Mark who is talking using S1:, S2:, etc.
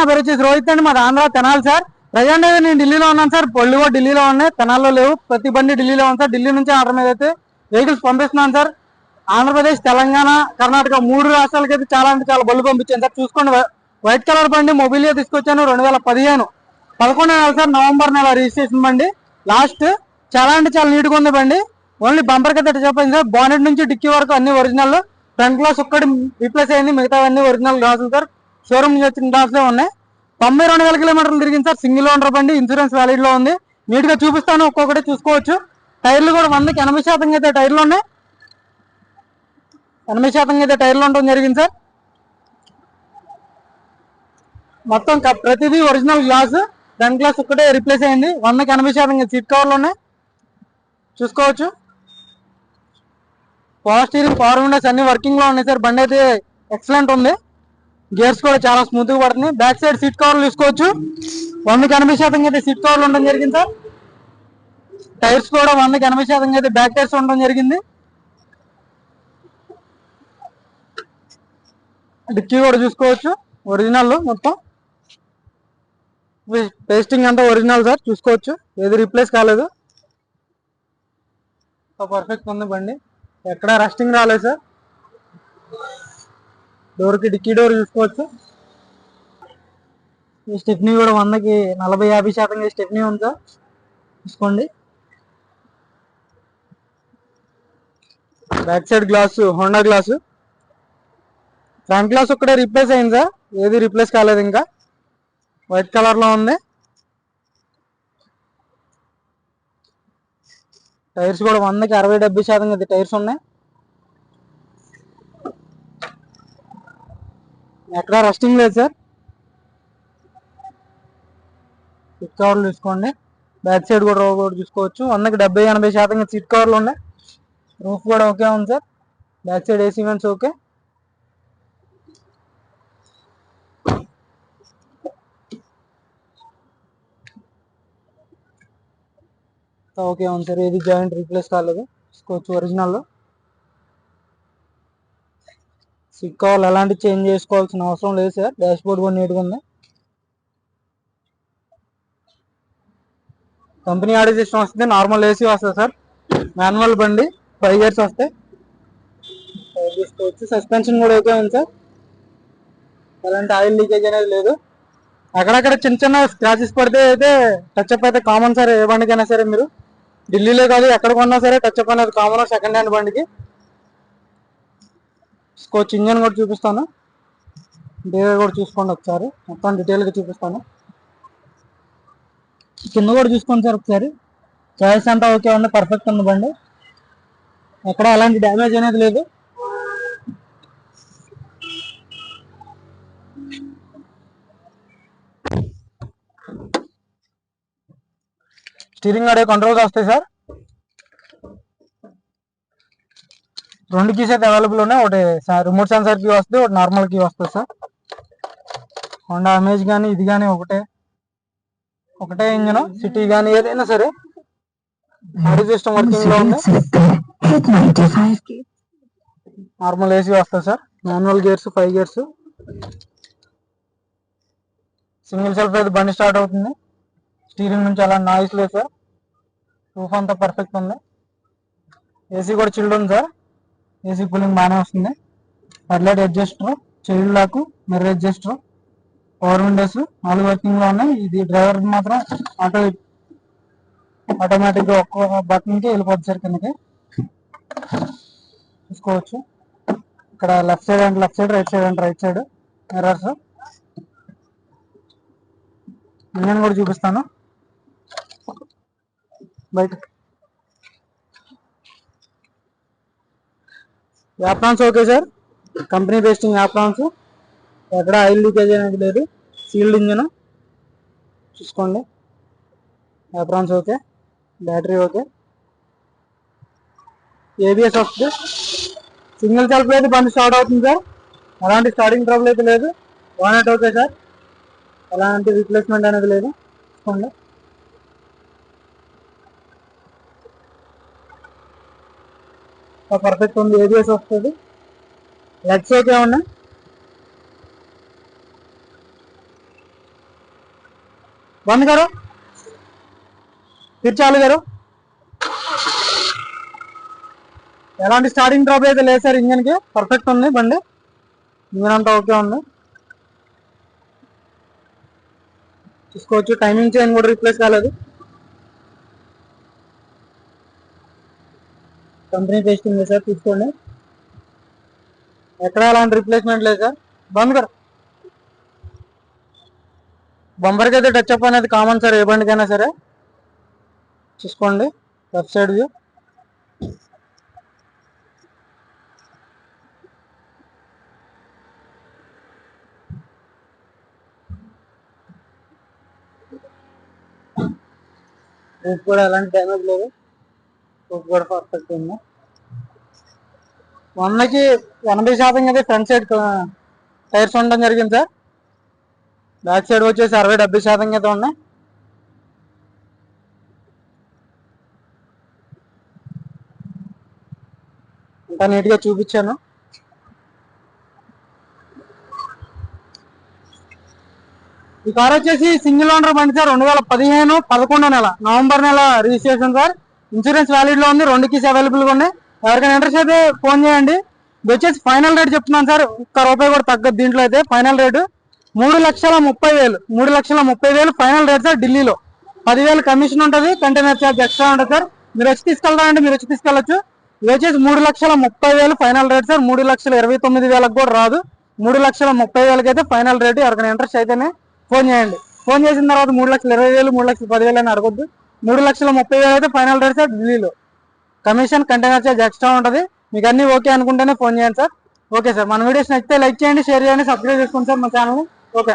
S1: పేరు వచ్చేసి రోహిత్ అండి, మాది ఆంధ్ర తెనాలి సార్. ప్రజెంట్ అయితే నేను ఢిల్లీలో ఉన్నాను సార్. పళ్ళు కూడా ఢిల్లీలో ఉన్నాయి, తెనాల్లో లేవు. ప్రతి బండి ఢిల్లీలో ఉంది సార్. ఢిల్లీ నుంచి ఆర్డర్ మీద అయితే వెహికల్స్ పంపిస్తున్నాను సార్. ఆంధ్రప్రదేశ్, తెలంగాణ, కర్ణాటక 3 రాష్ట్రాలకి అయితే చాలా అంటే చాలా బళ్ళు పంపించాను సార్. చూసుకోండి, వైట్ కలర్ బండి మొబిలియో తీసుకొచ్చాను. 2015 11 నెల సార్, నవంబర్ నెల రిజిస్ట్రేషన్ బండి. లాస్ట్ చాలా అంటే చాలా నీట్గా ఉంది బండి. ఓన్లీ బంపర్ అయితే చెప్పండి సార్. బానెట్ నుంచి డిక్కీ వరకు అన్ని ఒరిజినల్. ఫ్రంట్ గ్లాస్ ఒక్కటి రీప్లేస్ అయింది, మిగతా అన్ని ఒరిజినల్ గ్లాసులు సార్. షోరూమ్ నుంచి వచ్చిన గ్లాసులే ఉన్నాయి. 92,000 కిలోమీటర్లు తిరిగింది సార్. సింగిల్ ఓనర్ బండి, ఇన్సూరెన్స్ వ్యాలిడ్ లో ఉంది. నీట్ గా చూపిస్తాను, ఒక్కొక్కటి చూసుకోవచ్చు. టైర్లు కూడా 100కి 80% అయితే టైర్లు ఉన్నాయి. 80% అయితే టైర్లు ఉండడం జరిగింది సార్. మొత్తం ప్రతిదీ ఒరిజినల్ గ్లాస్. ఫ్రంట్ గ్లాస్ ఒక్కటే రిప్లేస్ అయింది. 100కి 80% సీట్ కవర్లు ఉన్నాయి, చూసుకోవచ్చు. పవర్ స్టీరింగ్, పవర్ విండోస్ అన్ని వర్కింగ్ లో ఉన్నాయి సార్. బండి అయితే ఎక్సలెంట్ ఉంది. గేర్స్ కూడా చాలా స్మూత్ గా పడుతుంది. బ్యాక్ సైడ్ సీట్ కవర్లు చూసుకోవచ్చు. 100కి 80% అయితే సీట్ కవర్లు ఉండడం జరిగింది సార్. టైర్స్ కూడా 100కి 80% అయితే బ్యాక్ టైర్స్ ఉండడం జరిగింది. డిక్కీ కూడా చూసుకోవచ్చు, ఒరిజినల్ మొత్తం. పేస్టింగ్ అంతా ఒరిజినల్ సార్, చూసుకోవచ్చు. ఏది రీప్లేస్ కాలేదు, పర్ఫెక్ట్ ఉంది బండి. ఎక్కడ రస్టింగ్ రాలేదు సార్. డోర్కి డిక్కీ డోర్ చూసుకోవచ్చు. ఈ స్టెప్నీ కూడా 100కి 40-50% స్టెప్నీ ఉంది సార్, చూసుకోండి. Back side glass Honda glass. Front glass ఒక్కటే రీప్లేస్ అయింది సార్, ఏది రీప్లేస్ కాలేదు ఇంకా. వైట్ కలర్ లో ఉంది. టైర్స్ కూడా 100కి 60-70% అయితే టైర్స్ ఉన్నాయి. ఎక్కడ రస్టింగ్ లేదు సార్. సీట్ కవర్లు చూసుకోండి. బ్యాక్ సైడ్ కూడా చూసుకోవచ్చు. 100కి 70-80% సీట్ కవర్లు ఉన్నాయి. రూఫ్ కూడా ఓకే ఉంది sir. Back side AC vents okay. Okay ఉంది సార్, ఏది జాయింట్ రీప్లేస్ కాలేదు, చూసుకోవచ్చు. ఒరిజినల్ సీట్ కవర్లు ఎలాంటి చేంజ్ చేసుకోవాల్సిన అవసరం లేదు సార్. డాష్ బోర్డ్ కూడా నీట్గా ఉంది. కంపెనీ ఆడియో సిస్టమ్ వస్తుంది, నార్మల్ ఏసీ వస్తుంది సార్. మాన్యువల్ బండి, 5 ఇయర్స్ వస్తాయి, చూసుకోవచ్చు. సస్పెన్షన్ కూడా ఓకే ఉంది సార్. ఎలాంటి ఆయిల్ లీకేజ్ అనేది లేదు. అక్కడక్కడ చిన్న చిన్న స్క్రాచెస్ పడితే అయితే టచ్అప్ అయితే కామన్ సార్. ఏ బండికైనా సరే, మీరు ఢిల్లీలో కాదు ఎక్కడ కొన్నా సరే టచ్అప్ అనేది కామన్ సెకండ్ హ్యాండ్ బండికి. చూసుకోవచ్చు. ఇంజన్ కూడా చూపిస్తాను, ఇంటీరియర్ కూడా చూసుకోండి ఒకసారి. మొత్తం డీటెయిల్గా చూపిస్తాను. కింద కూడా చూసుకోండి సార్ ఒకసారి. చాయిస్ అంతా ఓకే ఉంది, పర్ఫెక్ట్ ఉంది బండి. ఎక్కడ ఎలాంటి డ్యామేజ్ అనేది లేదు. స్టీరింగ్ ఆడియో కంట్రోల్స్ వస్తాయి సార్. 2 కీస్ అయితే అవైలబుల్ ఉన్నాయి. ఒకటి రిమోట్ సెన్సార్ కీ వస్తుంది, ఒకటి నార్మల్ కీ వస్తుంది సార్. హోండా అమేజ్ కానీ ఇది కానీ ఒకటే ఇంజన్. సిటీ కానీ ఏదైనా సరే ఆడియో సిస్టమ్ వర్కింగ్ లో ఉంది. నార్మల్ ఏసీ వస్తుంది sir. Manual gears, 5 gears. Single self అయితే బండి స్టార్ట్ అవుతుంది. స్టీరింగ్ నుంచి అలా నాయిస్ లేదు సార్. రూఫ్ అంతా పర్ఫెక్ట్ ఉంది. ఏసీ కూడా చిల్డ్ ఉంది సార్. ఏసీ కూలింగ్ బాగానే వస్తుంది. Headlight adjuster, child lock, mirror adjuster, power windows 4 working లో ఉన్నాయి. ఇది డ్రైవర్ మాత్రం ఆటోమేటిక్ గా ఒక్క బటన్ కి వెళ్ళిపోతుంది సార్ కిందకి, చూసుకోవచ్చు. ఇక్కడ left side and left side, right side and right side mirrors. Engine కూడా చూపిస్తాను బయట. Aprons okay sir, company basting aprons. ఎక్కడ ఆయిల్ లీకేజ్ అనేది లేదు. సీల్డ్ ఇంజన్ చూసుకోండి. Aprons okay, battery okay, ABS వస్తుంది. సింగిల్ సెల్ఫ్ అయితే బండి స్టార్ట్ అవుతుంది సార్. ఎలాంటి స్టార్టింగ్ ట్రబుల్ అయితే లేదు. బానెట్ ఓకే సార్, ఎలాంటి రీప్లేస్మెంట్ అనేది లేదు, చూసుకోండి. పర్ఫెక్ట్ ఉంది. ఏబిఎస్ వస్తుంది. లెగ్స్ ఓకే ఉన్నాయి. బంద్ గారు फिर चालू करो ఎలాంటి స్టార్టింగ్ డ్రాప్ అయితే లేదు సార్ ఇంజన్ కి పర్ఫెక్ట్ ఉంది బండి ఇంజన్ అంతా ఓకే ఉంది చూసుకోవచ్చు టైమింగ్ చైన్ కూడా రీప్లేస్ కాలేదు కంపెనీ టెస్టింగ్ సార్ తీసుకోండి ఎక్కడ అలాంటి రిప్లేస్మెంట్ లేదు సార్ బంద్ కర్ బంపర్కి అయితే టచ్ అప్ అనేది కామన్ సార్ ఏ బండికైనా సరే చూసుకోండి లెఫ్ట్ సైడ్ వ్యూ రూప్ కూడా ఎలాంటి డ్యామేజ్ లేదు రూప్ కూడా పర్ఫెక్ట్ ఉంది 100కి 80% అయితే ఫ్రంట్ సైడ్ టైర్స్ ఉండడం జరిగింది సార్ బ్యాక్ సైడ్ వచ్చేసి 60-70% అయితే ఉన్నాయి ఇంకా నీట్గా చూపించాను ఈ కార్ వచ్చేసి సింగిల్ ఓనర్ బండి సార్ 2015 11 నెల నవంబర్ నెల రిజిస్ట్రేషన్ సార్ ఇన్సూరెన్స్ వ్యాలిడ్ లో ఉంది 2 keys అవైలబుల్ గా ఉన్నాయి ఎవరికైనా ఇంట్రెస్ట్ అయితే ఫోన్ చేయండి ఇది వచ్చేసి ఫైనల్ రేట్ చెప్తున్నాను సార్ ₹1 కూడా తగ్గదు దీంట్లో అయితే final rate 3,30,000 final rate sir ఢిల్లీలో 10,000 కమిషన్ ఉంటుంది కంటైనర్ ఛార్జ్ ఎక్స్ట్రా ఉంటుంది సార్ మీరు వచ్చి తీసుకెళ్తారంటే మీరు వచ్చి తీసుకెళ్ళచ్చు ఇది వచ్చేసి 3,30,000 ఫైనల్ రేట్ సార్ 3,29,000 కూడా రాదు 3,30,000 అయితే ఫైనల్ రేటు ఎవరికైనా ఇంట్రెస్ట్ అయితేనే ఫోన్ చేయండి ఫోన్ చేసిన తర్వాత 3,20,000 3,10,000 అని అడగొద్దు 3,30,000 అయితే ఫైనల్ రేట్ సార్ ఢిల్లీలో కమిషన్ కంటైనర్ ఛార్జ్ ఎక్స్ట్రా ఉంటుంది మీకు అన్ని ఓకే అనుకుంటేనే ఫోన్ చేయండి సార్ ఓకే సార్ మన వీడియోస్ నచ్చితే లైక్ చేయండి షేర్ చేయండి సబ్స్క్రైబ్ చేసుకోండి సార్ మన ఛానల్ ఓకే